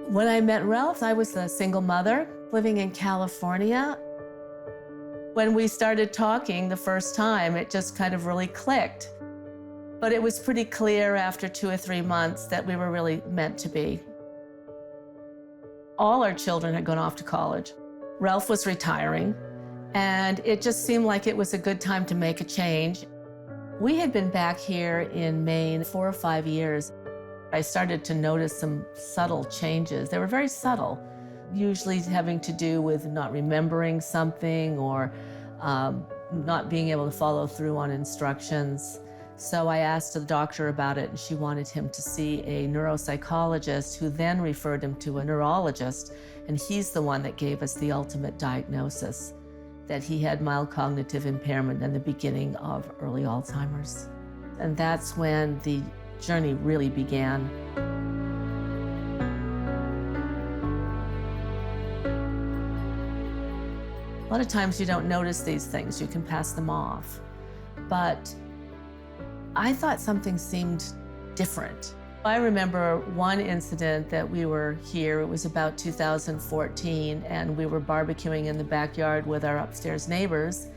When I met Ralph, I was a single mother living in California. When we started talking the first time, it just kind of really clicked. But it was pretty clear after 2 or 3 months that we were really meant to be. All our children had gone off to college. Ralph was retiring, and it just seemed like it was a good time to make a change. We had been back here in Maine 4 or 5 years. I started to notice some subtle changes. They were very subtle, usually having to do with not remembering something or not being able to follow through on instructions. So I asked the doctor about it, and she wanted him to see a neuropsychologist who then referred him to a neurologist, and he's the one that gave us the ultimate diagnosis, that he had mild cognitive impairment and the beginning of early Alzheimer's. And that's when the journey really began. A lot of times you don't notice these things, you can pass them off. But I thought something seemed different. I remember one incident that we were here, it was about 2014, and we were barbecuing in the backyard with our upstairs neighbors,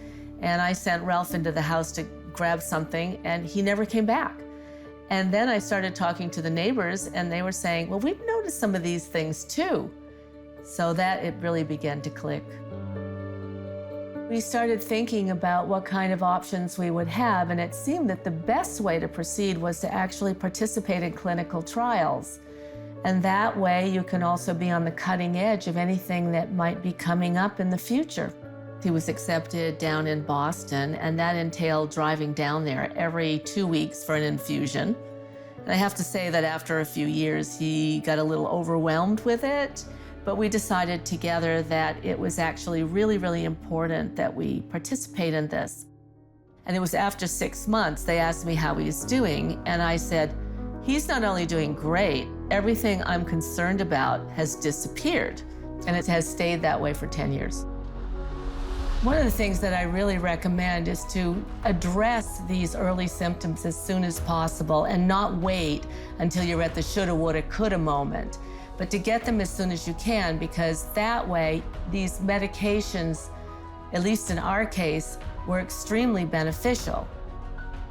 and I sent Ralph into the house to grab something, and he never came back. And then I started talking to the neighbors, and they were saying, well, we've noticed some of these things too. So that it really began to click. We started thinking about what kind of options we would have, and it seemed that the best way to proceed was to actually participate in clinical trials. And that way you can also be on the cutting edge of anything that might be coming up in the future. He was accepted down in Boston, and that entailed driving down there every 2 weeks for an infusion. And I have to say that after a few years, he got a little overwhelmed with it, but we decided together that it was actually really, really important that we participate in this. And it was after 6 months, they asked me how he was doing, and I said, he's not only doing great, everything I'm concerned about has disappeared, and it has stayed that way for 10 years. One of the things that I really recommend is to address these early symptoms as soon as possible and not wait until you're at the shoulda, woulda, coulda moment, but to get them as soon as you can, because that way these medications, at least in our case, were extremely beneficial.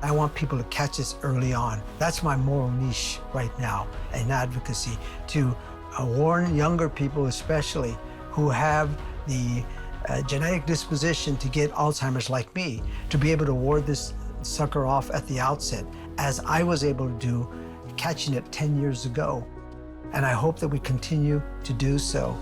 I want people to catch this early on. That's my moral niche right now in advocacy, to warn younger people especially who have the genetic disposition to get Alzheimer's like me, to be able to ward this sucker off at the outset, as I was able to do, catching it 10 years ago. And I hope that we continue to do so.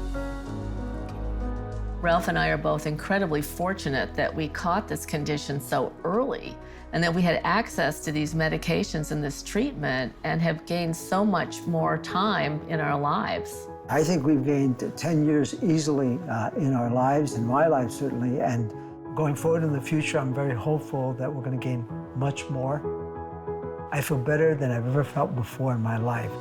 Ralph and I are both incredibly fortunate that we caught this condition so early and that we had access to these medications and this treatment and have gained so much more time in our lives. I think we've gained 10 years easily in our lives, in my life certainly, and going forward in the future, I'm very hopeful that we're going to gain much more. I feel better than I've ever felt before in my life.